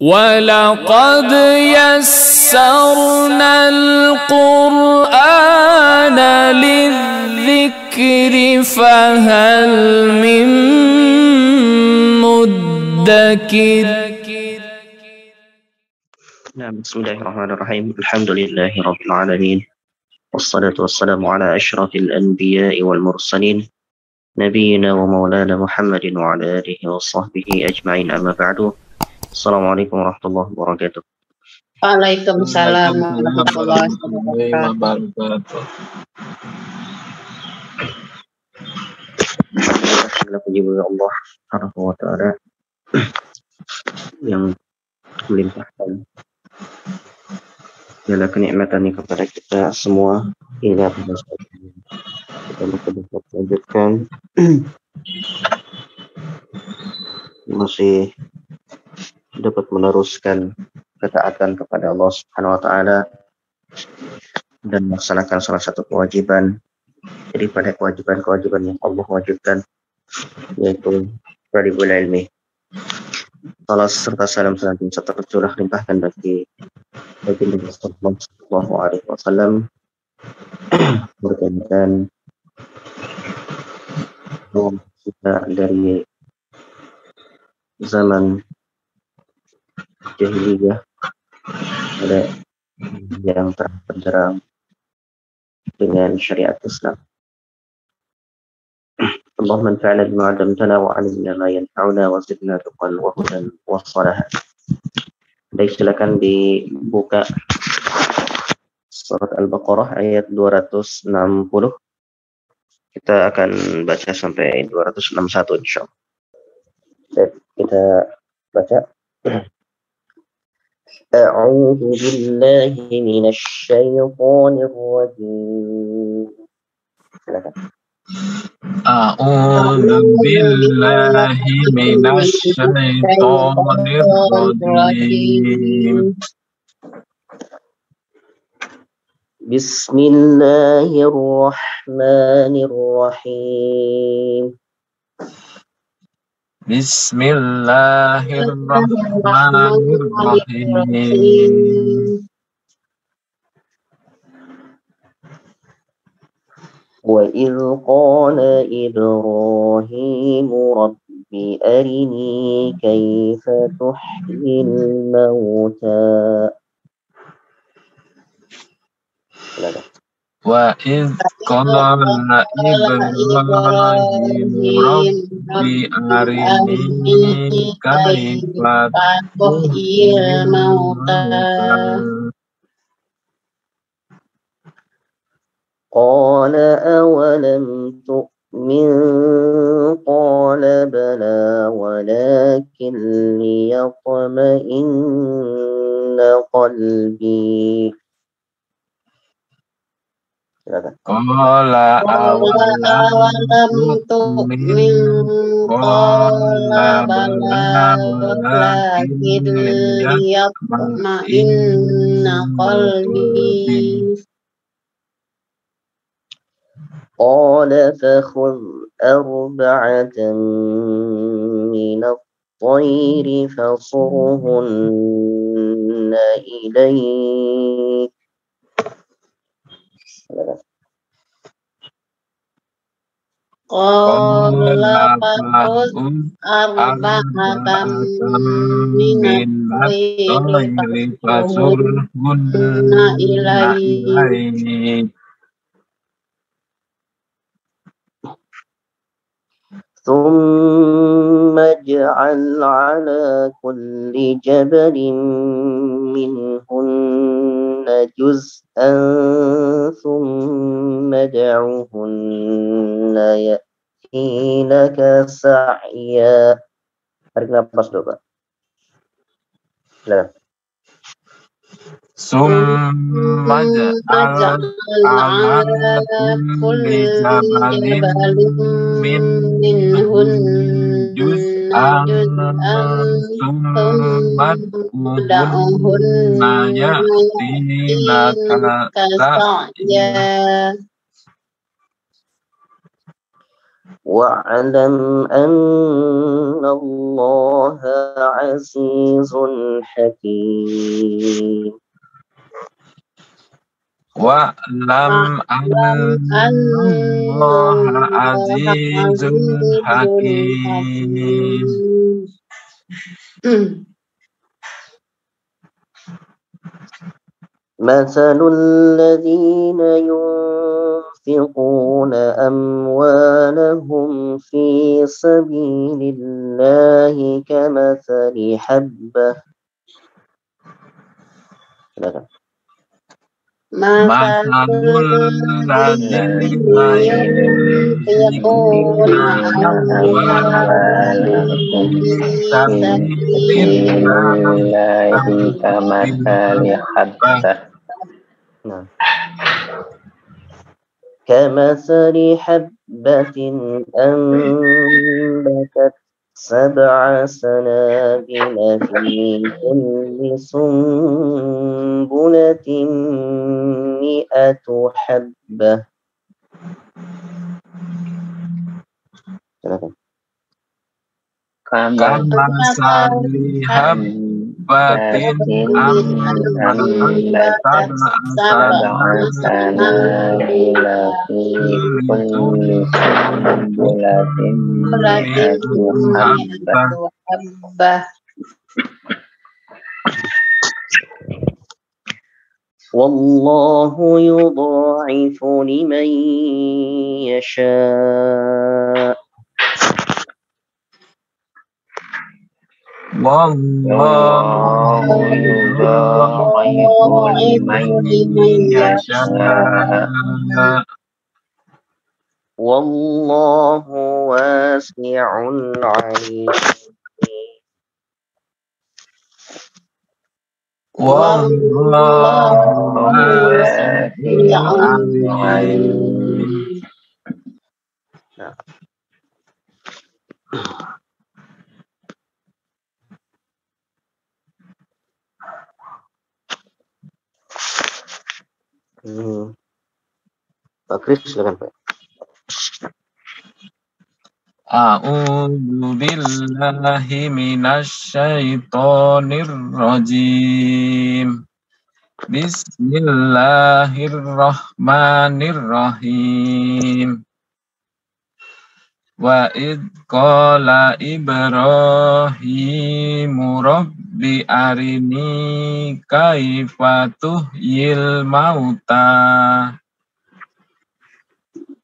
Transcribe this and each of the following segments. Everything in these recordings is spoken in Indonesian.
وَلَقَدْ يَسَّرْنَا الْقُرْآنَ لِلذِّكْرِ فَهَلْ مِن مُّدَّكِرٍ. Bismillahirrahmanirrahim. Alhamdulillahi rabbil alamin. Wassalatu wassalamu ala asyrafil anbiya'i wal mursalin nabiyyina wa maulana Muhammadin wa ala alihi wa sahbihi ajma'in, amma ba'du. Assalamualaikum warahmatullahi wabarakatuh. Waalaikumsalam warahmatullahi wabarakatuh. Segala puji bagi Allah Subhanahu wa ta'ala yang melimpahkan segala kenikmatannya kepada kita semua hingga pada saat ini kita dapat lanjutkan masih dapat meneruskan ketaatan kepada Allah Subhanahu wa ta'ala dan melaksanakan salah satu kewajiban daripada kewajiban-kewajiban yang Allah wajibkan, yaitu talabul ilmi. Salam serta salam senantiasa tercurah limpahkan bagi Nabi sallallahu alaihi wasallam berkaitan kita dari zaman jahiliyah ada yang terbenderang dengan syariat Islam. Allahumma anfa'na bima 'allamtana wa 'allimna ma yanfa'una wa zidna tuqan wa hudan wa salahan. Baik, silakan dibuka surat Al-Baqarah ayat 260. Kita akan baca sampai 261 insyaallah. Baik, kita baca. A'udzu billahi minasy syaithanir rajim. Silakan. A'udzu billahi minasy syaithanir rajim. Bismillahirrahmanirrahim. Bismillahirrahmanirrahim. Wa idh qala Ibrahim rabbi arini kaifa tuhyil mauta. Wa idh qala Ibrahim rabbi arini kaifa tuhyil mauta. Qala awalam tu'min qala bala walakin liyatma'inna qalbi. Qala awalam tu'min qala bala walakin liyatma'inna qalbi. Qala fakhudh arba'atan minat tayri fasurhunna ilayk. Qala fakhudh arba'atan minat tayri fasurhunna ilayk. ثم اجعل على كل جبل منهن جزءا ثم ادعهن يأتينك سعيا. Tarik nafas dulu, Pak. Silakan. Summa ja'al ala kulli jabalin minhun juz'an summa ud'uhunna ya'tinaka sa'ya. wa'lam anna Allah azizun hakim. Wa'lam annallaha azizun hakim. مثل الذين ينفقون أموالهم في سبيل الله كمثل حبة Masalul ladzina yunfiquna amwalahum fi sabilillahi kamathali habbah كمثل حبة أنبتت 7 سنابل في كل سنبلة 100 حبة. Kamasali habbatin ambatat sab'a sanabila fi kulli sunbulatin mi'atu habbah. والله يضاعف لمن يشاء. Wallahu yudha'ifu liman yasha'. Wallahu wasi'un 'alim. Wallahu wasi'un 'alim. Pak Kris, silakan Pak. A'udzu billahi minasy syaithanir rajim. Bismillahirrahmanirrahim. Wa id qala Ibrahimu rabbi arini kaifa tuhyil mauta.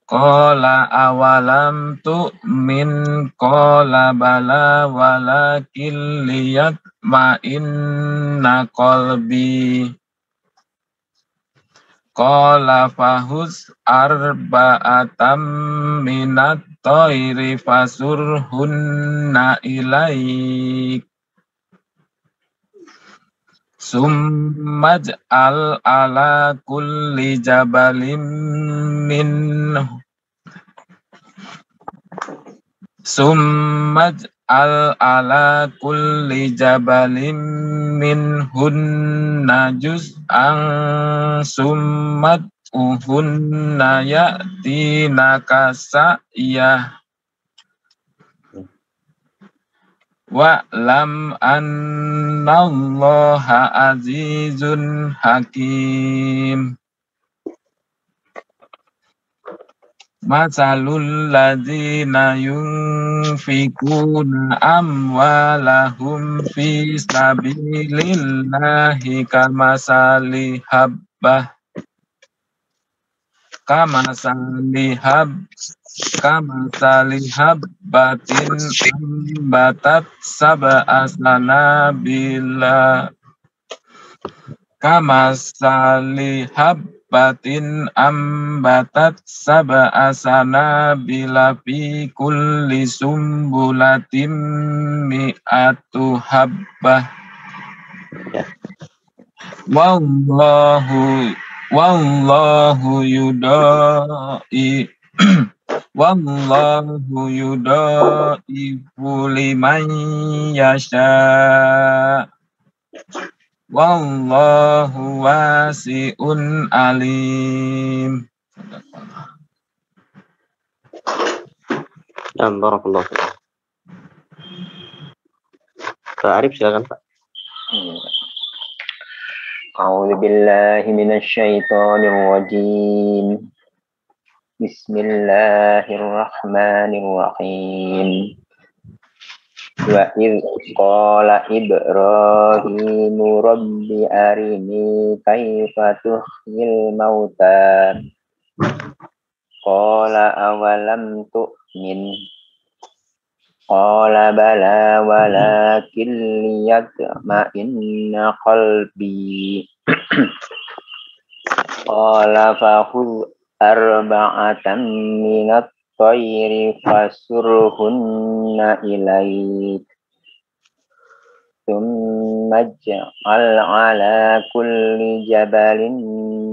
Qala awalam tu'min qala bala walakin liyatma'inna qalbi. Qala fahus arba'atam minat tayri fasurhunna ilaik. Summaj'al ala kulli jabalim minhu. Summaj'al ala kulli jabalim minhunna juz'an summat'uhunna ya'tinaka sa'yah. Wa'lam annallaha azizun hakim. Masalul ladzina yunfikuna amwalahum fi sabilillahi kamasali habbatin ambatat sab'a sanabila. Kamasali habbatin ambatat sab'a sanabila fi kulli sumbulatin mi'atu habbah. Wallahu yudha'ifu liman yasha'. Wallahu wasi'un alim. Barakallahu fiik. Pak Arif silakan Pak. A'udzu billahi minasy syaithanir rajim. Bismillahirrahmanirrahim. Wa idz qala Ibrahimu rabbi arini kaifa tuhyil mauta. Qala awalam tu'min. Qala bala walakin liyatma'inna qalbi. Qala fakhudh arba'atan minat tayri fasurhunna ilaik. Thumma ij'al ala kulli jabalin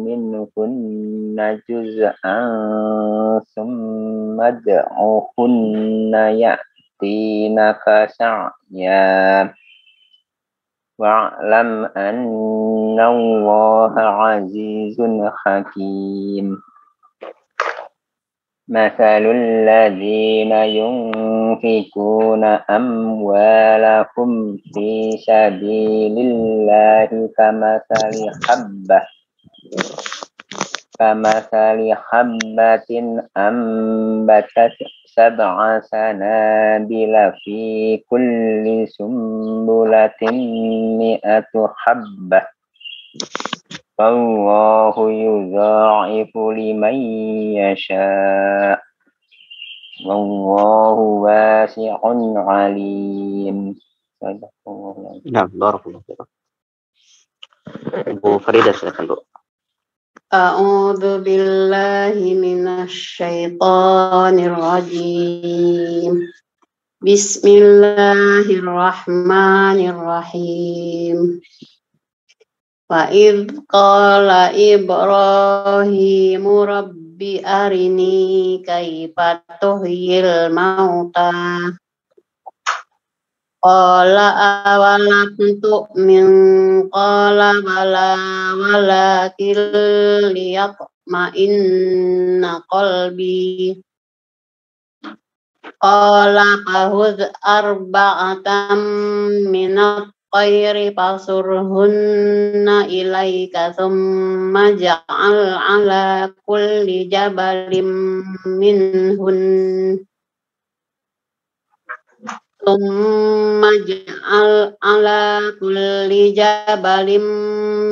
minhunna juz'an thumma ad'uhunna ya'tinaka sa'ya. Wa'lam anna Allaha azizun hakim. Mathalul ladzina yunfikuna amwalahum fi sabilillahi kamathali habbatin ambatat sab'a sanabila fi kulli sumbulatin mi'atu habbah. Wallahu yudha'ifu liman yasha'. Wallahu wasi'un alim. Barakallahu fiik. Bu Farida silakan Bu. A'udzu billahi minasy syaithanir rajim. Bismillahirrahmanirrahim. Wa idz qala Ibrahimu rabbi arini kaifa tuhyil mauta. Qala awalam tu'min. Qala bala walakin liyatma'inna qalbi. Qala fakhudh arba'atan minat tayri fasurhunna ilaika thumma ja'al ala kulli jabalin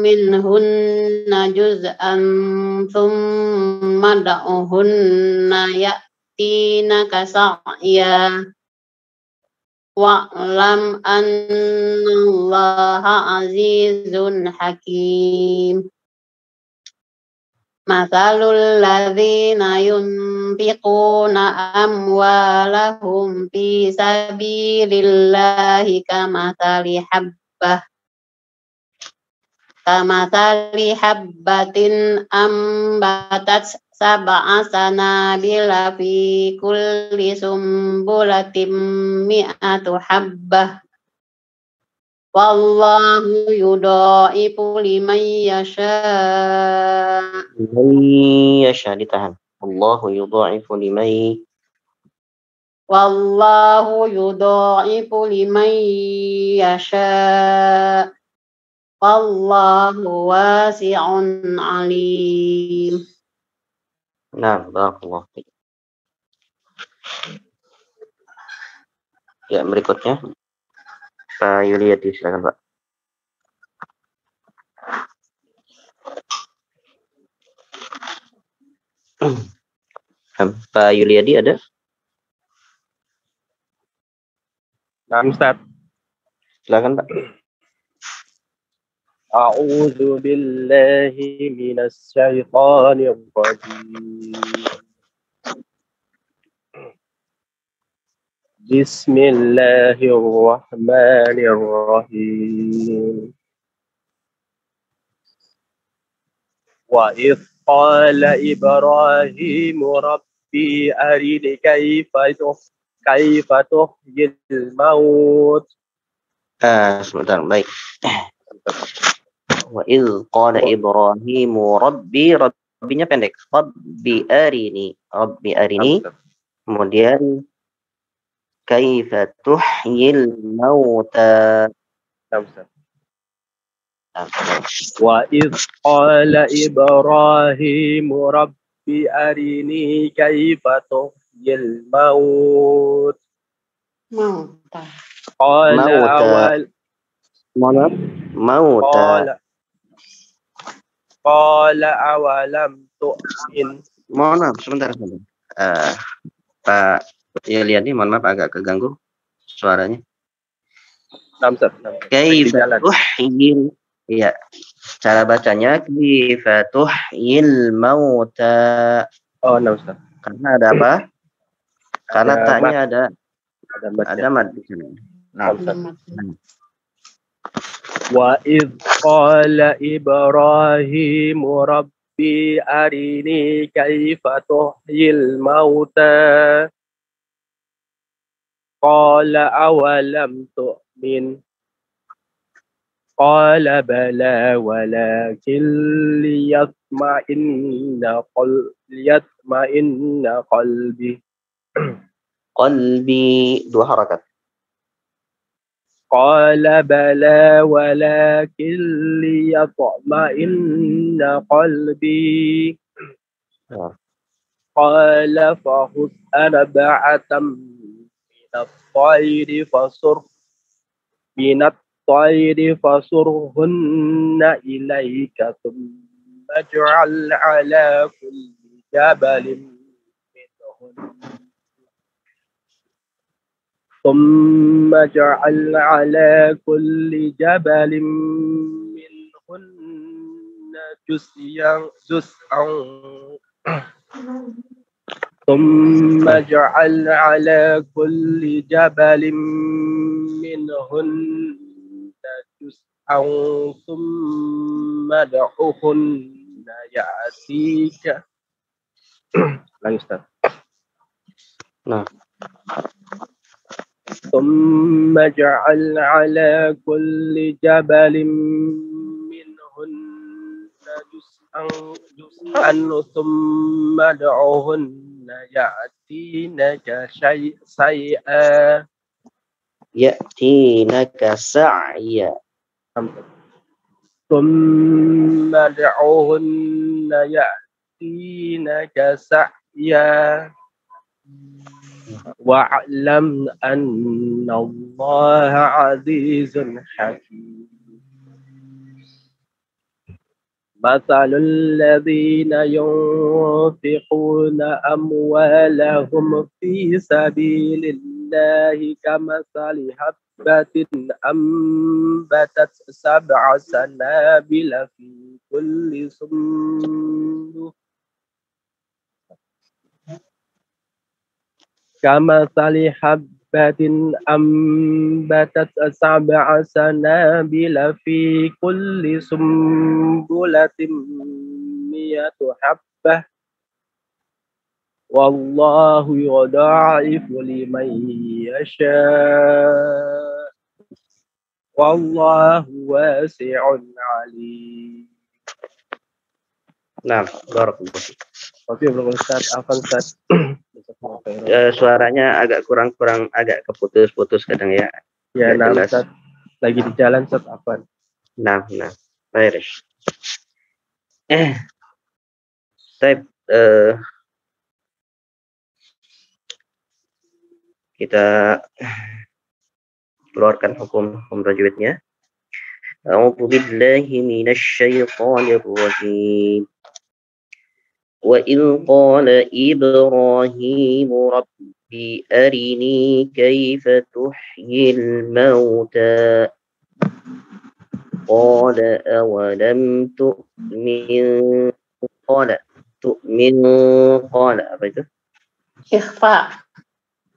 minhunna juz'an thumma da'uhunna ya'tinaka sa'ya. Wa'lam annallaha azizun hakim. Mathalul ladzina yunfiquna amwalahum fi sabilillahi kamathali habbatin ambatat sab'a sanabila fi kulli sumbulatin mi'atu habbah. Wallahu yudha'ifu liman yasha'. Ditahan. Wallahu yudha'ifu liman yasha'. Wallahu wasi'un alim. Barakallahu fiik. Ya, berikutnya Pak Yuliadi silakan Pak. Pak Yuliadi ada? Nah, Ustaz. Silakan Pak. A'udzu billahi minasy syaithanir rajim. Bismillahirrahmanirrahim. Wa idz qala Ibrahimu rabbi arini kaifa tuhyil maut. Sebentar, baik. Wa idz qala Ibrahimu rabbinya pendek. Rabbi arini. Kemudian kaifa tuhyil mauta. Wa idh qala Ibrahim Rabbi arini kaifa tuhyil maut. Mauta. Qala Mauta. awal Mauta. Qala awalam tu'min. Mohon maaf, sebentar. Pak Yulian ini mohon maaf agak keganggu suaranya. Kaifa tuhyil, iya, cara bacanya kaifa tuhyil mauta. Oh, Ustaz. Karena ada apa? Karena taknya ada mad di sini. Nah. Wa idh qala Ibrahim Rabbi arini kaifa tuhyil mauta. Qala awalam tu'min. Qala bala walakin liyatma'inna qalbi. Qalbi, dua harakat. Qala bala walakin liyatma'inna qalbi. Qala fahus arba'atam minat tayri fasurhunna ilayka thumma ij'al ala kulli jabalin minhunna juz'an ثم اجعل على كل جبل منهن جزءا ثم ادعهن يأتيك. ثم اجعل على كل جبل منهن جزءا ثم ادعهن يأتينك سعيا. ثم ادعهن يأتينك سعيا. واعلم أن الله عزيز حكيم. مثل الذين ينفقون أموالهم في سبيل الله كمثل حبة أنبتت 7 سنابل في كل سنبلة كمثل حبة أنبتت 7 سنابل في كل سنبلة 100 حبة والله يضاعف لمن يشاء والله واسع عليم. Nah, barakallahu. Oke, belum Ustaz, afan Ustaz. Suaranya agak kurang agak keputus-putus kadang ya. Ya, nah Ustaz. Lagi di jalan Ustaz, afan. Nah. Baik. Baik, kita keluarkan hukum tajwidnya. A'udzu billahi minasy syaithanir rajim. وإذ قال إبراهيم ربي أرني كيف تحيي الموتى قال أولم تؤمن قال apa itu? Ikhfa.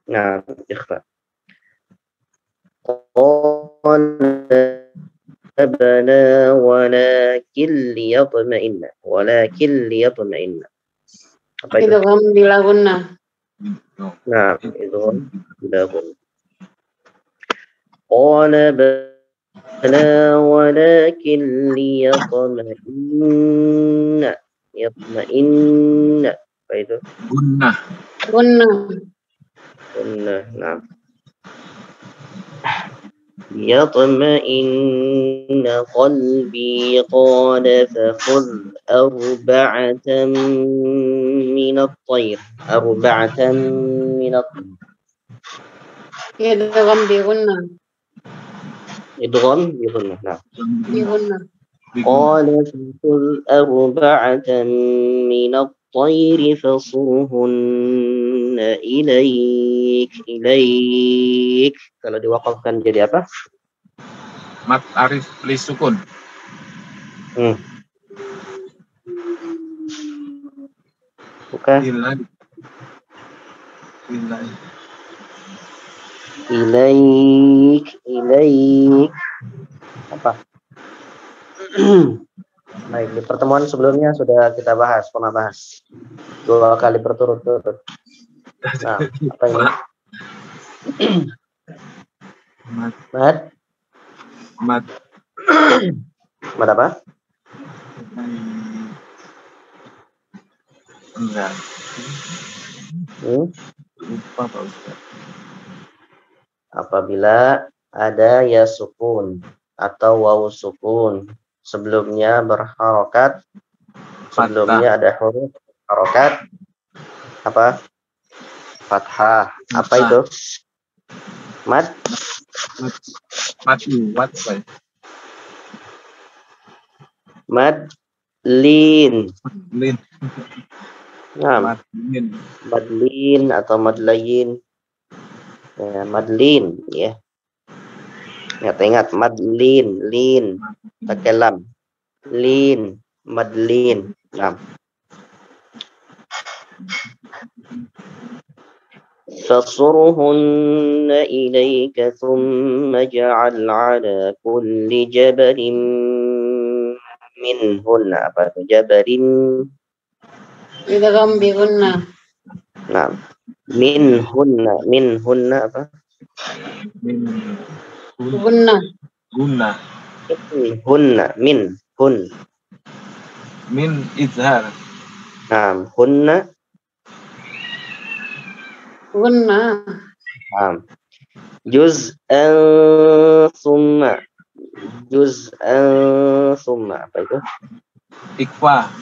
Nah, ikhfa. قال بلى ولكن ليطمئن apa itu? Idgham bila gunnah. Nah, idgham bila gunnah. Qala bala walakin liyatma'inna. Apa itu? Gunnah. Gunnah. Nah. ليطمئن قلبي قال فخذ أربعة من الطير أربعة من الطير idgham bi gunnah. إدغام بغنة نعم Bi gunnah. قال فخذ أربعة من الطير فصرهن إليك kalau diwakafkan jadi apa? Mat arif li sukun. Bukan Ilai. ilaik apa? Baik, di pertemuan sebelumnya sudah kita pernah bahas 2 kali berturut-turut. Nah, apa ini? Mad apa? Enggak. Lupa Pak Ustaz. Apabila ada ya sukun atau waw sukun sebelumnya berharokat, sebelumnya ada huruf harokat apa? Fathah. Apa itu? Mad lin. Nah, madlin atau madlayin. Ya, madlin ya. Ingat madlin, lin, pakai lam. Lin, madlin. Nah. فصرهن إليك ثم اجعل على كل جبل منهن apa itu jabarin Idgham bi gunnah. nah minhunna apa Gunnah. Min izhar. nah hunna Gunnah. juz'an summa apa itu Ikhfa.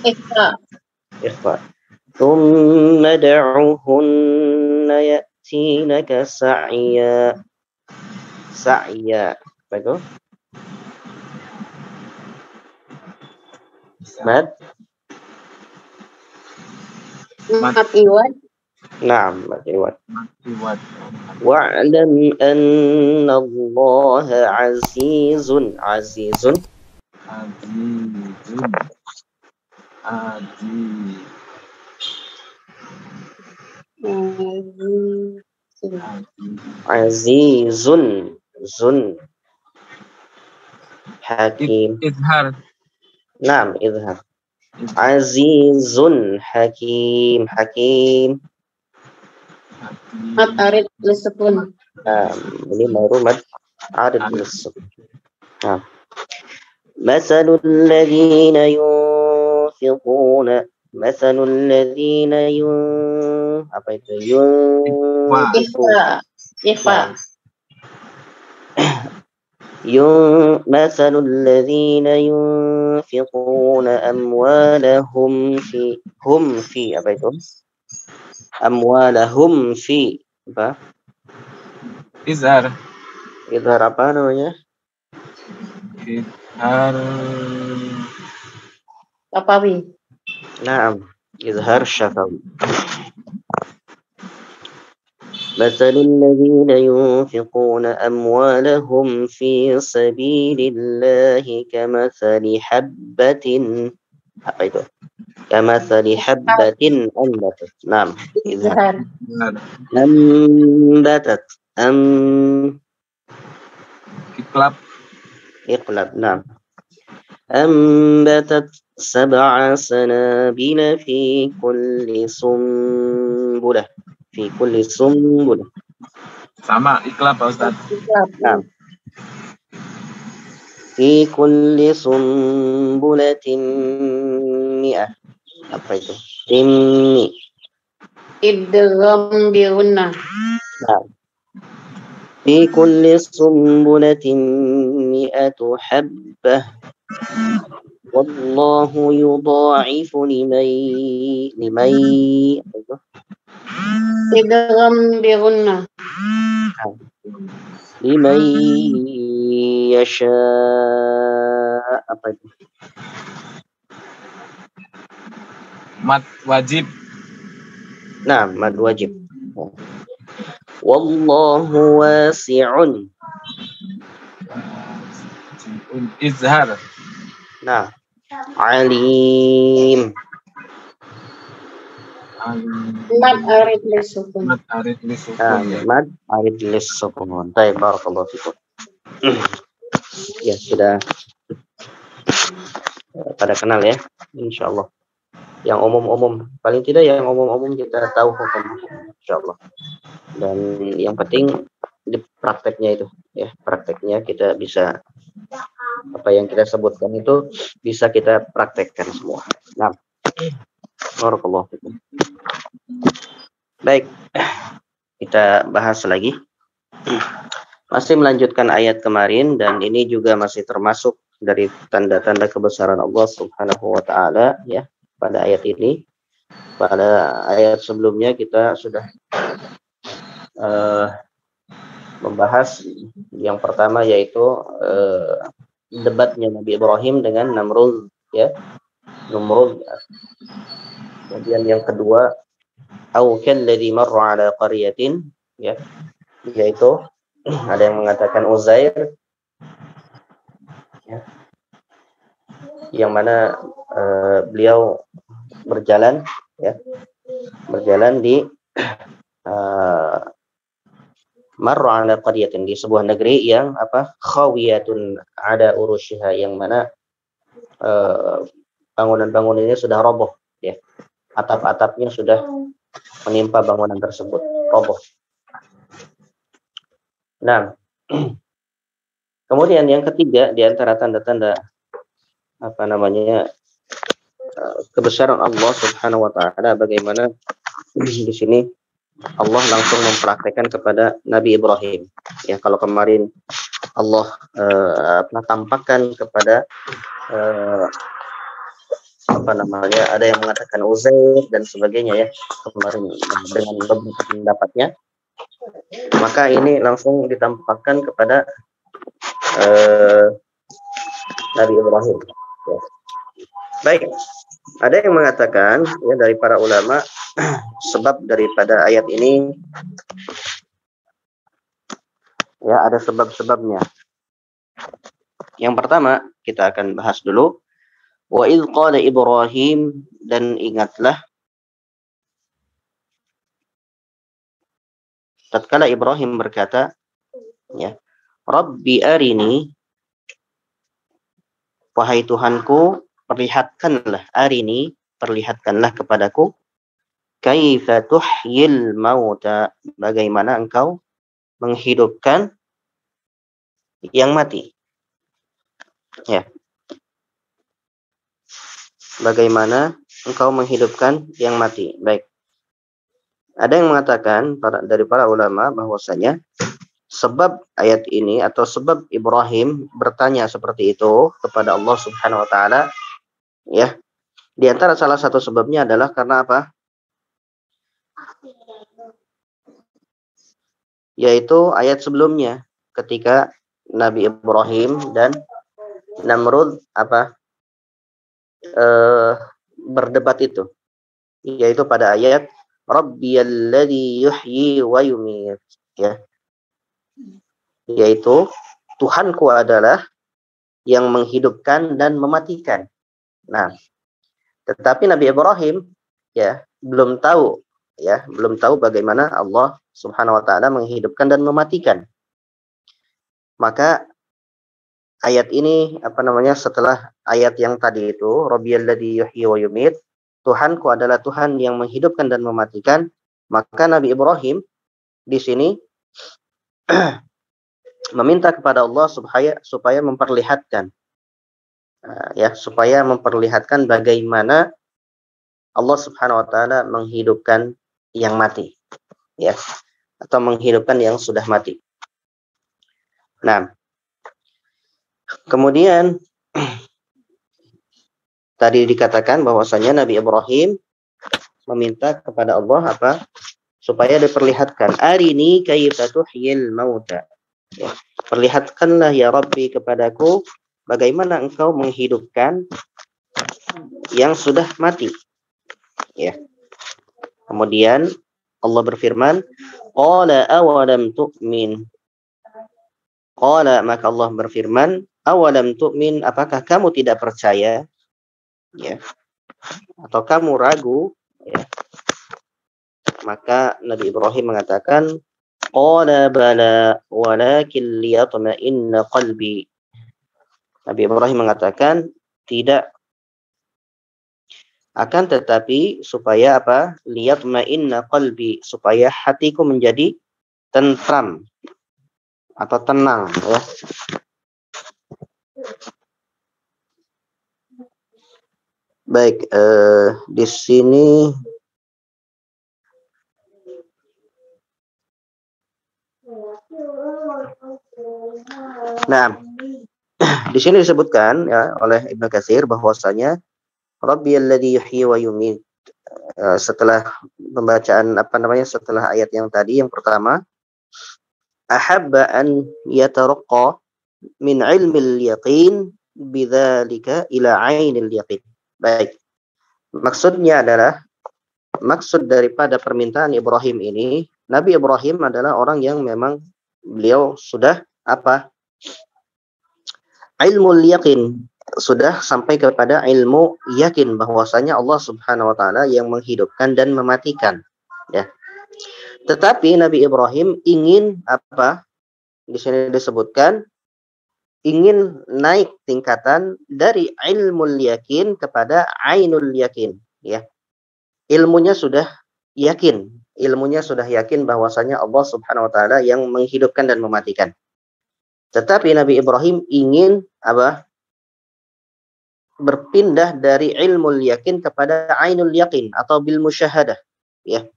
thumma da'uhunna ya'tinaka sa'ya apa itu mad iwad. Naam, iwad. Wa'lam anna Allah azizun. Zun. Hakim. Izhar. Naam, izhar. Azizun hakim. Mat arid lisukun. Ini baru mad arid lisukun. مثل الذين ينفقون apa itu مثل الذين ينفقون أموالهم apa itu amwalahum fi apa izhar apa namanya Syafawi. Naam, izhar syafawi. مثل الذين ينفقون أموالهم في سبيل الله كمثل حبة أنبتت. نعم، إظهار أنبتت إقلب. نعم، أنبتت 7 سنابل في كل سنبلة sama iklab Pak Ustaz. Nah. Fi kulli sumbulatin mi'ah. Apa itu? Idgham bi gunnah. Nah. في كل سنبلة 100 حبة والله يضاعف لمن idgham bi gunnah. لمن يشاء. Apa itu? Mat wajib. Nah, mad wajib. Wallahu wasi'un. Izhar. Nah, alim. Mad arid lisukun. Mat arid Nah, lisukun. mad arid lis sukun. Baik, barakallahu fikum. Ya, sudah pada kenal ya, insyaallah. Yang umum-umum, paling tidak yang umum-umum kita tahu hukum, insyaallah. Dan yang penting di prakteknya itu, ya, prakteknya kita bisa apa yang kita sebutkan itu bisa kita praktekkan semua. Nah, barakallahu fikum. Baik, kita bahas lagi. Masih melanjutkan ayat kemarin dan ini juga masih termasuk dari tanda-tanda kebesaran Allah Subhanahu wa taala ya. Pada ayat ini, pada ayat sebelumnya kita sudah membahas yang pertama yaitu debatnya Nabi Ibrahim dengan Namrud ya. Kemudian yang kedua, au kalladzi marra ala qaryatin ya, yaitu ada yang mengatakan Uzair ya, yang mana beliau berjalan di marra ala qaryatin, di sebuah negeri yang khawiyatun ada urushiha, yang mana bangunan-bangunannya sudah roboh ya, atap-atapnya sudah menimpa bangunan tersebut, roboh. Nah, kemudian yang ketiga di antara tanda-tanda kebesaran Allah Subhanahu wa taala, bagaimana di sini Allah langsung mempraktekkan kepada Nabi Ibrahim. Ya, kalau kemarin Allah tampakkan kepada ada yang mengatakan Uzair dan sebagainya ya, kemarin dengan beberapa pendapatnya, maka ini langsung ditampakkan kepada Nabi Ibrahim. Ya. Baik, ada yang mengatakan ya dari para ulama sebab daripada ayat ini ya ada sebab-sebabnya. Yang pertama kita akan bahas dulu, wa idz qala Ibrahim, dan ingatlah tatkala Ibrahim berkata ya, Rabbi arini, wahai Tuhanku, perlihatkanlah, arini, perlihatkanlah kepadaku, kaifa tuhyil mauta, bagaimana engkau menghidupkan yang mati. Ya. Bagaimana engkau menghidupkan yang mati. Baik. Ada yang mengatakan dari para ulama bahwasanya sebab ayat ini atau sebab Ibrahim bertanya seperti itu kepada Allah Subhanahu wa taala ya, di antara salah satu sebabnya adalah karena apa? Yaitu ayat sebelumnya ketika Nabi Ibrahim dan Namrud berdebat itu, yaitu pada ayat Rabbiyalladzi yuhyi wa yumit ya, yaitu Tuhanku adalah yang menghidupkan dan mematikan. Nah, tetapi Nabi Ibrahim ya belum tahu bagaimana Allah Subhanahu wa taala menghidupkan dan mematikan. Maka ayat ini setelah ayat yang tadi itu Rabbiyalladzi yuhyi wa yumit, Tuhanku adalah Tuhan yang menghidupkan dan mematikan, maka Nabi Ibrahim di sini meminta kepada Allah supaya memperlihatkan supaya memperlihatkan bagaimana Allah Subhanahu wa taala menghidupkan yang mati ya, atau menghidupkan yang sudah mati. Nah, kemudian tadi dikatakan bahwasanya Nabi Ibrahim meminta kepada Allah apa? Supaya diperlihatkan, arini kaifa tuhyil mauta. Ya. Perlihatkanlah ya Rabbi kepadaku bagaimana engkau menghidupkan yang sudah mati. Ya. Kemudian Allah berfirman, qala awalam tu'min. Qala, maka Allah berfirman, awalam tu'min, apakah kamu tidak percaya? Ya. Atau kamu ragu? Ya. Maka Nabi Ibrahim mengatakan, qala bala walakin liyatma'inna qalbi. Nabi Ibrahim mengatakan, tidak, akan tetapi supaya apa? Liyatma'inna qalbi, supaya hatiku menjadi tentram atau tenang, ya. Baik, di sini nah, di sini disebutkan ya oleh Ibnu Katsir bahwasanya Rabbiyalladzi yuhyi wa yumiit. Setelah pembacaan setelah ayat yang tadi yang pertama, ahabba an yataraqqa min ilmil yaqin bidzalika ila ainil yaqin. Baik. Maksudnya adalah, maksud daripada permintaan Ibrahim ini, Nabi Ibrahim adalah orang yang memang beliau sudah apa? Ilmu yakin, sudah sampai kepada ilmu yakin bahwasanya Allah Subhanahu wa taala yang menghidupkan dan mematikan, ya. Tetapi Nabi Ibrahim ingin apa? Di sini disebutkan ingin naik tingkatan dari ilmu yakin kepada ainul yakin, ya. Ilmunya sudah yakin bahwasanya Allah Subhanahu wa taala yang menghidupkan dan mematikan. Tetapi Nabi Ibrahim ingin apa? Berpindah dari ilmu yakin kepada ainul yakin atau bil musyahadah, ya.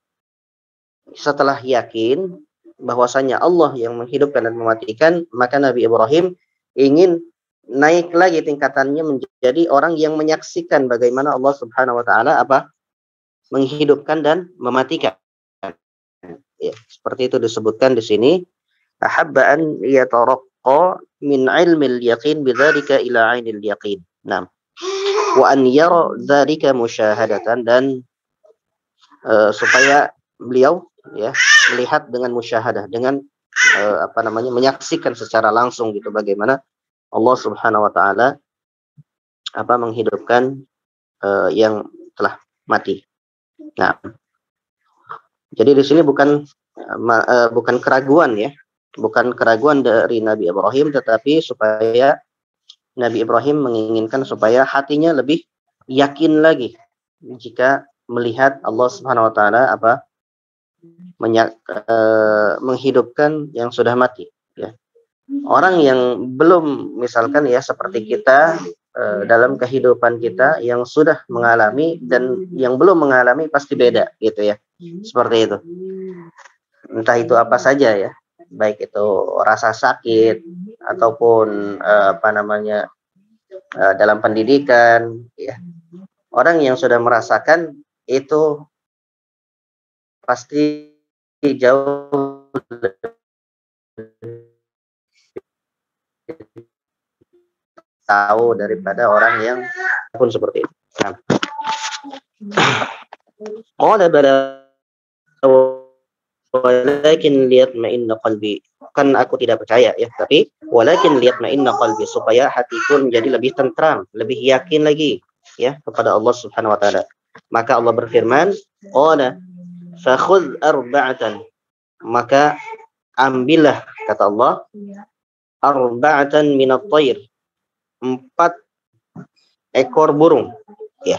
Setelah yakin bahwasanya Allah yang menghidupkan dan mematikan, maka Nabi Ibrahim ingin naik lagi tingkatannya menjadi orang yang menyaksikan bagaimana Allah Subhanahu wa taala apa? Menghidupkan dan mematikan. Ya, seperti itu disebutkan di sini, ahabba an yataraqqa min ilmil yaqin bidzalika ila ainil yaqin. Nah, wa an yara dzalika musyahadatan, dan supaya beliau ya melihat dengan musyahadah, dengan menyaksikan secara langsung gitu bagaimana Allah Subhanahu wa taala apa menghidupkan yang telah mati. Nah, jadi di sini bukan keraguan ya, bukan keraguan dari Nabi Ibrahim, tetapi supaya Nabi Ibrahim menginginkan supaya hatinya lebih yakin lagi jika melihat Allah Subhanahu wa taala apa menghidupkan yang sudah mati, ya. Orang yang belum, misalkan ya seperti kita dalam kehidupan kita yang sudah mengalami dan yang belum mengalami pasti beda gitu ya. Seperti itu. Entah itu apa saja ya, baik itu rasa sakit ataupun dalam pendidikan ya. Orang yang sudah merasakan itu pasti jauh tahu daripada orang yang pun seperti itu. Qala bala walakin liyatma'inna qalbi. Kan aku tidak percaya ya, tapi walakin liyatma'inna qalbi, supaya hatiku menjadi lebih tentram, lebih yakin lagi ya kepada Allah Subhanahu wa taala. Maka Allah berfirman, qala fakhudh arba'atan, maka ambillah, kata Allah, arba'atan minat thair, 4 ekor burung, ya.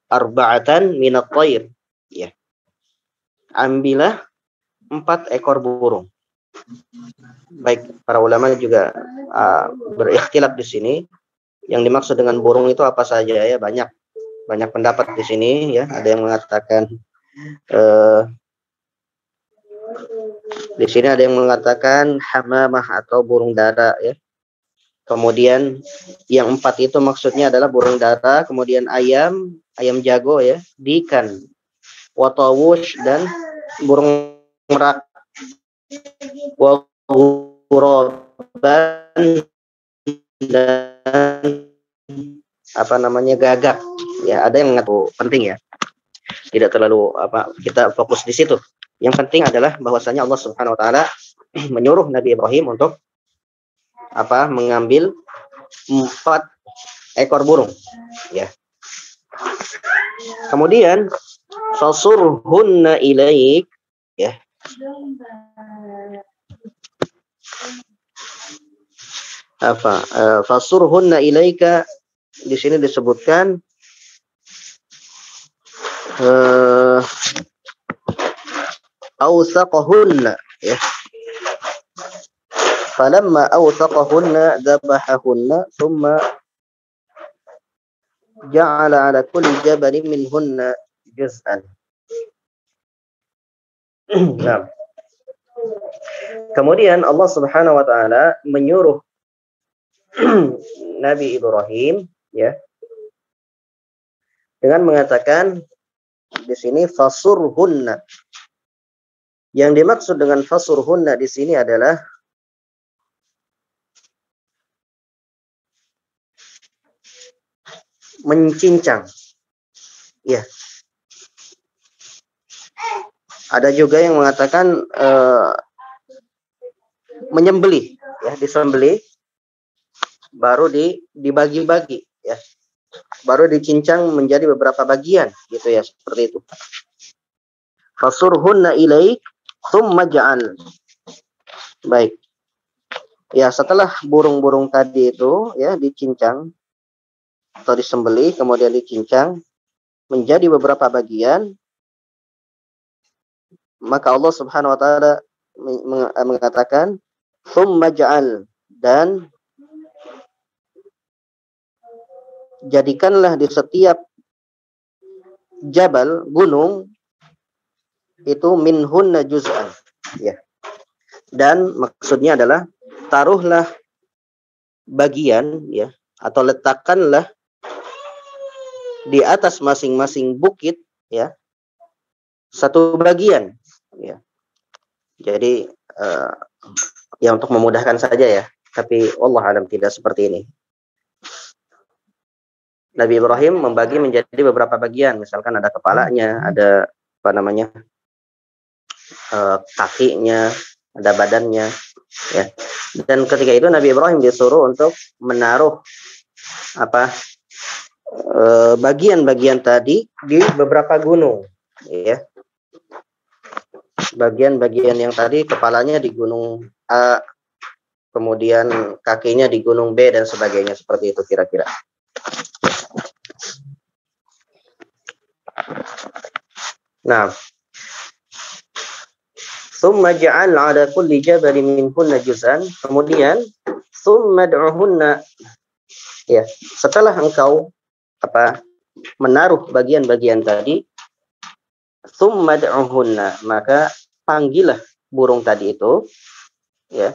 Arba'atan minat thair, ya. Ambillah 4 ekor burung. Baik, para ulama juga berikhtilaf di sini. Yang dimaksud dengan burung itu apa saja ya, banyak pendapat di sini ya. Ada yang mengatakan Di sini ada yang mengatakan hamamah atau burung dara ya. Kemudian yang 4 itu maksudnya adalah burung dara, kemudian ayam jago ya, dikan, watawush dan burung merak, wawuroban dan gagak. Ya, ada yang mengaku penting ya. Tidak terlalu kita fokus di situ. Yang penting adalah bahwasanya Allah Subhanahu wa taala menyuruh Nabi Ibrahim untuk mengambil 4 ekor burung ya. Kemudian fasurhunna ilaik ya. Fasurhunna ilaika di sini disebutkan awsaqahunna ya. Falamma awsaqahunna dhabahahunna thumma ja'ala 'ala kulli jabalin minhunna juz'an. Nah. Kemudian Allah Subhanahu wa taala menyuruh Nabi Ibrahim ya dengan mengatakan di sini fasurhunna. Yang dimaksud dengan fasurhunna di sini adalah mencincang. Ya. Ada juga yang mengatakan menyembelih, ya, disembelih, baru dibagi-bagi, ya, baru dicincang menjadi beberapa bagian, gitu ya, seperti itu. Fasurhunna ilaik, thumma ja'al. Baik. Ya, setelah burung-burung tadi itu, ya, dicincang atau disembelih, kemudian dicincang menjadi beberapa bagian, maka Allah Subhanahu wa taala mengatakan thumma ja'al, dan jadikanlah di setiap jabal, gunung itu minhunna juz'an ya. Dan maksudnya adalah taruhlah bagian ya, atau letakkanlah di atas masing-masing bukit ya satu bagian ya. Jadi ya untuk memudahkan saja ya, tapi Allah alam tidak seperti ini. Nabi Ibrahim membagi menjadi beberapa bagian, misalkan ada kepalanya, ada kakinya, ada badannya ya. Dan ketika itu Nabi Ibrahim disuruh untuk menaruh bagian-bagian tadi di beberapa gunung ya. Bagian-bagian yang tadi kepalanya di gunung A, kemudian kakinya di gunung B dan sebagainya, seperti itu kira-kira. Nah, summa ja'al 'ala kulli jabalin minhunna juz'an, kemudian summa ad'uhunna ya, setelah engkau menaruh bagian-bagian tadi, summa ad'uhunna, maka panggillah burung tadi itu ya.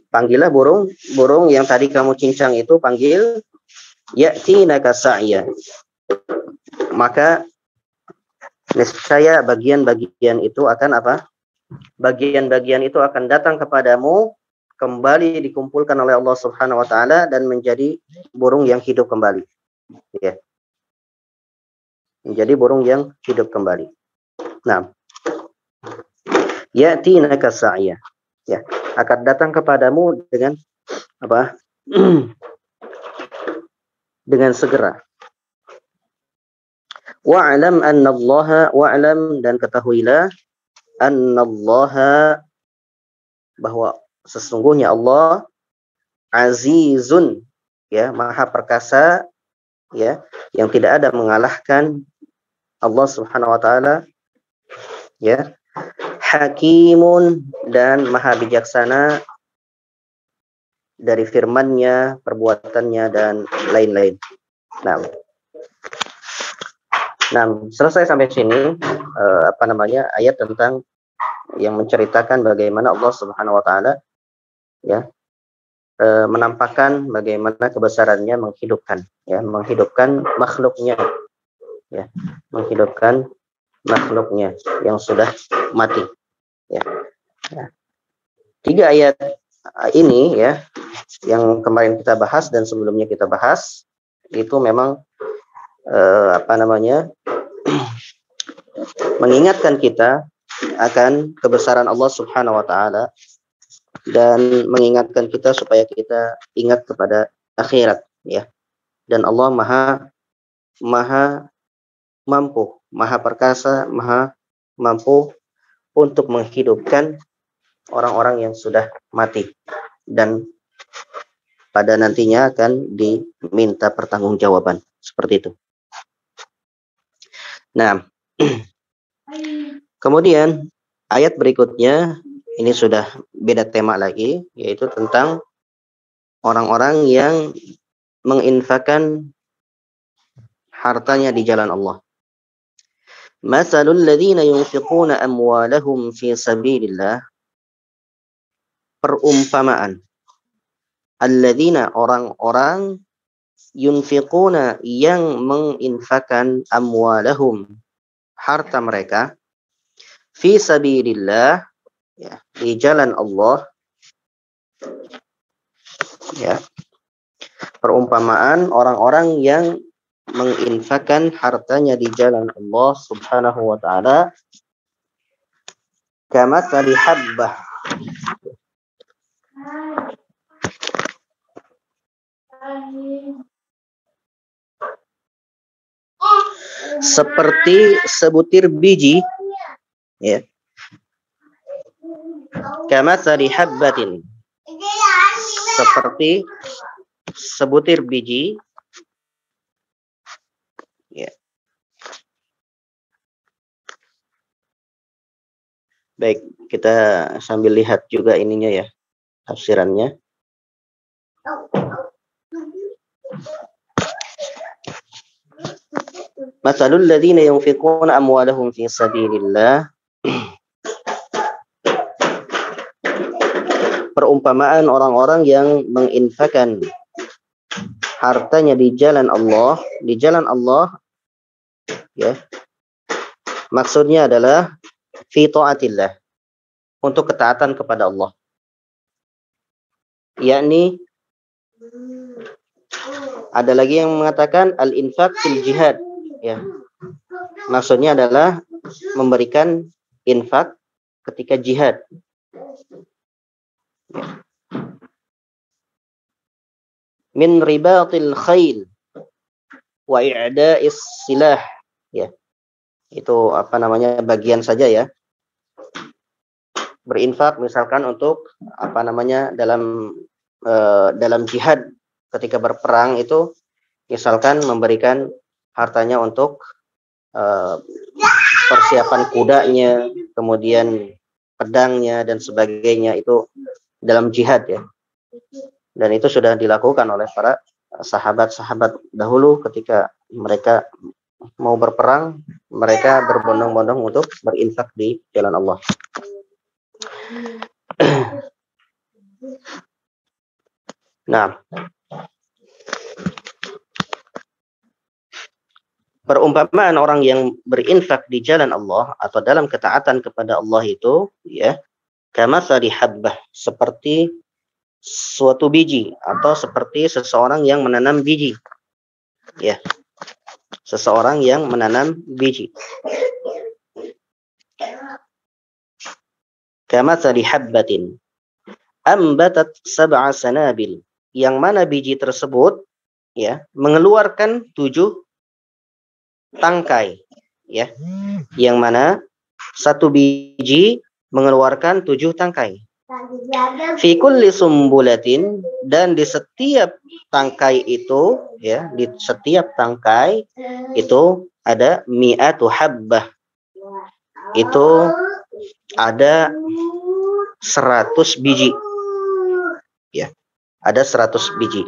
Panggillah burung yang tadi kamu cincang itu, panggil ya'tinaka sa'ya, maka niscaya bagian-bagian itu akan bagian-bagian itu akan datang kepadamu, kembali dikumpulkan oleh Allah Subhanahu wa taala dan menjadi burung yang hidup kembali ya. Menjadi burung yang hidup kembali. Nah, ya'tinaka sa'ya ya, akan datang kepadamu dengan dengan segera. Wa'lam annallaha, wa'lam, dan ketahuilah, annallaha, bahwa sesungguhnya Allah azizun ya, maha perkasa ya, yang tidak ada mengalahkan Allah Subhanahu wa taala ya, hakimun, dan maha bijaksana dari firman-Nya, perbuatannya, dan lain-lain. Nah, selesai sampai sini ayat tentang yang menceritakan bagaimana Allah Subhanahu wa taala ya menampakkan bagaimana kebesarannya menghidupkan makhluknya ya, menghidupkan makhluknya yang sudah mati ya. Ya. 3 ayat ini ya yang kemarin kita bahas dan sebelumnya kita bahas itu memang mengingatkan kita akan kebesaran Allah Subhanahu wa taala dan mengingatkan kita supaya kita ingat kepada akhirat ya. Dan Allah maha mampu, maha perkasa, maha mampu untuk menghidupkan orang-orang yang sudah mati dan pada nantinya akan diminta pertanggungjawaban seperti itu. Nah, kemudian ayat berikutnya ini sudah beda tema lagi, yaitu tentang orang-orang yang menginfakkan hartanya di jalan Allah. Masalul ladzina yunfiquna amwalahum fi sabilillah. Perumpamaan. Alladzina orang-orang yunfiquna yang menginfakkan amwalahum harta mereka fi sabilillah ya, di jalan Allah ya. Perumpamaan orang-orang yang menginfakkan hartanya di jalan Allah Subhanahu wa taala kamatsali habbah seperti sebutir biji ya. Kamatsali habbatin seperti sebutir biji ya. Baik, kita sambil lihat juga ininya ya, tafsirannya. Masalul ladzina yunfiquna amwalahum fi sabilillah. Perumpamaan orang-orang yang menginfakkan hartanya di jalan Allah ya. Maksudnya adalah fi taatillah, untuk ketaatan kepada Allah. Yakni ada lagi yang mengatakan al-infaq fil jihad ya. Maksudnya adalah memberikan infak ketika jihad. Min ribatil khail wa i'da'is silah ya. Itu bagian saja ya. Berinfak misalkan untuk dalam jihad ketika berperang itu misalkan memberikan hartanya untuk persiapan kudanya, kemudian pedangnya dan sebagainya, itu dalam jihad ya. Dan itu sudah dilakukan oleh para sahabat-sahabat dahulu ketika mereka mau berperang, mereka berbondong-bondong untuk berinfak di jalan Allah. Nah, perumpamaan orang yang berinfak di jalan Allah atau dalam ketaatan kepada Allah itu ya, kamatsali habbah, seperti suatu biji atau seperti seseorang yang menanam biji ya. Seseorang yang menanam biji. Kamatsali habbatin ambatat sab'a sanabil, yang mana biji tersebut ya mengeluarkan 7 tangkai ya. Yang mana satu biji mengeluarkan 7 tangkai. Fi kulli sumbulatin, dan di setiap tangkai itu ya, di setiap tangkai itu ada mi'atu habbah. Itu ada 100 biji. Ya, ada 100 biji.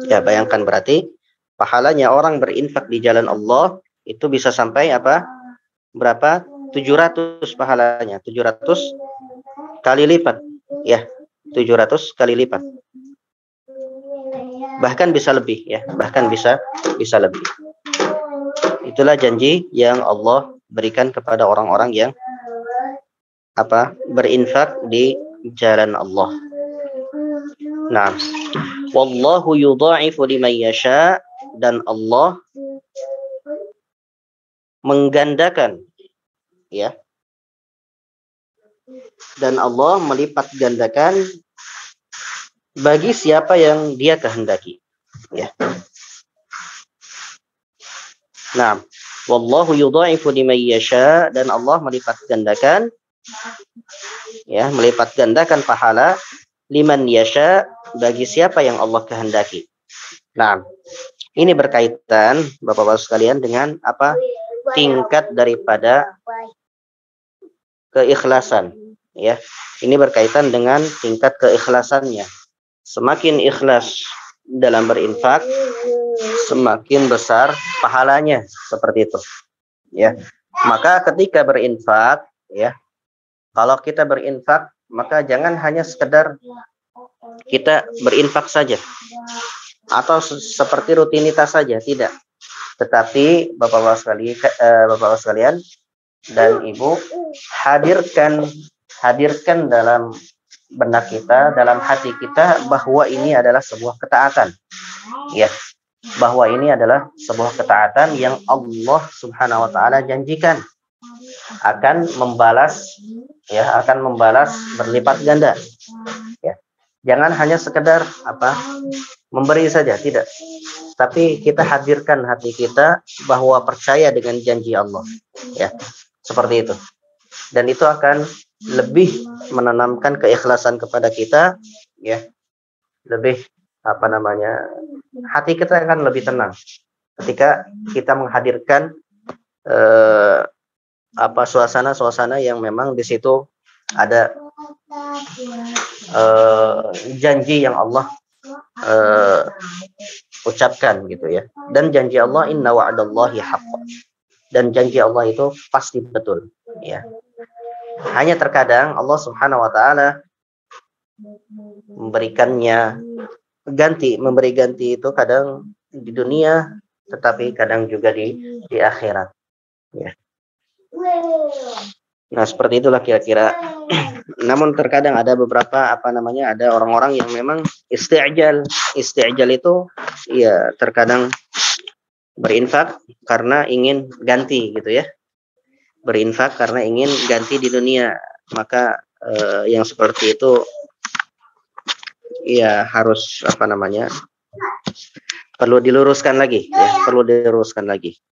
Ya, bayangkan berarti pahalanya orang berinfak di jalan Allah itu bisa sampai apa? Berapa? 700 pahalanya, 700 kali lipat, ya, 700 kali lipat. Bahkan bisa lebih, ya, bahkan bisa lebih. Itulah janji yang Allah berikan kepada orang-orang yang berinfak di jalan Allah. Nah, wallahu yudha'ifu liman yasha, dan Allah menggandakan, ya, dan Allah melipat gandakan bagi siapa yang Dia kehendaki, ya. Nah, wallahu yudha'ifu liman yasha, dan Allah melipat gandakan, ya, melipat gandakan pahala liman yasha bagi siapa yang Allah kehendaki. Nah, ini berkaitan Bapak-Bapak sekalian dengan tingkat daripada keikhlasan, ya. Ini berkaitan dengan tingkat keikhlasannya. Semakin ikhlas dalam berinfak, semakin besar pahalanya, seperti itu, ya. Maka ketika berinfak, ya, kalau kita berinfak, maka jangan hanya sekedar kita berinfak saja atau seperti rutinitas saja, tidak. Tetapi Bapak-Bapak sekalian dan Ibu, hadirkan dalam benak kita, dalam hati kita, bahwa ini adalah sebuah ketaatan, ya, bahwa ini adalah sebuah ketaatan yang Allah Subhanahu wa taala janjikan akan membalas, ya, akan membalas berlipat ganda, ya. Jangan hanya sekedar memberi saja, tidak. Tapi kita hadirkan hati kita bahwa percaya dengan janji Allah, ya, seperti itu. Dan itu akan lebih menanamkan keikhlasan kepada kita, ya. Lebih hati kita akan lebih tenang ketika kita menghadirkan suasana-suasana yang memang di situ ada janji yang Allah ucapkan, gitu, ya. Dan janji Allah, inna wa'dallahi haqqan, dan janji Allah itu pasti betul, ya. Hanya terkadang Allah Subhanahu wa taala memberi ganti itu kadang di dunia, tetapi kadang juga di akhirat, ya. Nah, seperti itulah kira-kira. Namun terkadang ada beberapa ada orang-orang yang memang isti'jal itu, ya, terkadang berinfak karena ingin ganti, gitu, ya. Berinfak karena ingin ganti di dunia. Maka yang seperti itu, ya, harus perlu diluruskan lagi, ya,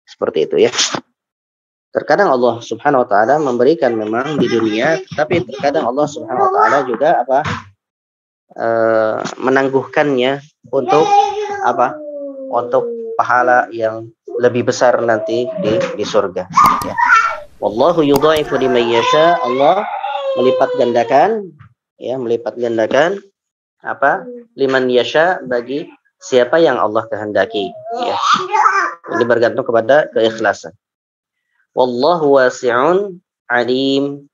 seperti itu, ya. Terkadang Allah Subhanahu wa taala memberikan memang di dunia, tapi terkadang Allah Subhanahu wa taala juga menangguhkannya untuk untuk pahala yang lebih besar nanti di surga, ya. Wallahu yudha'ifu liman yasha, Allah melipat gandakan, ya, liman yasha bagi siapa yang Allah kehendaki, ya. Ini bergantung kepada keikhlasan. Wallahu wasi'un alim,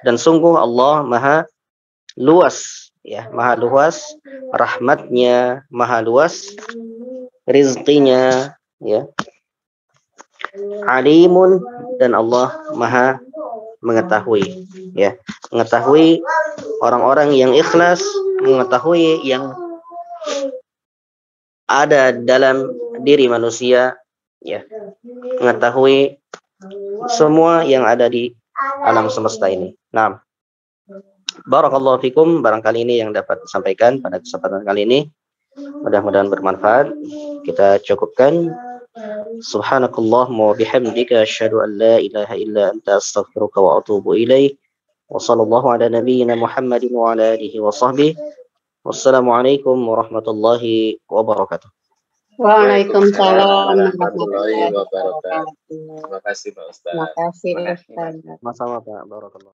dan sungguh Allah maha luas, ya, maha luas rahmatnya, maha luas rizkinya, ya. Alimun, dan Allah maha mengetahui, ya, mengetahui orang-orang yang ikhlas, mengetahui yang ada dalam diri manusia, ya, mengetahui semua yang ada di alam semesta ini. Nah, barakallahu fikum, barangkali ini yang dapat disampaikan pada kesempatan kali ini. Mudah-mudahan bermanfaat. Kita cukupkan. Subhanakallahumma wa bihamdika asyhadu an la ilaha illa anta astaghfiruka wa atubu ilaik. Wa sallallahu ala nabiyyina Muhammadin wa ala alihi wa sahbihi. Wassalamualaikum warahmatullahi wabarakatuh. Waalaikumsalam warahmatullahi wabarakatuh. Terima kasih Pak Ustaz. Terima kasih Ustaz. Sama-sama Pak, barakallah.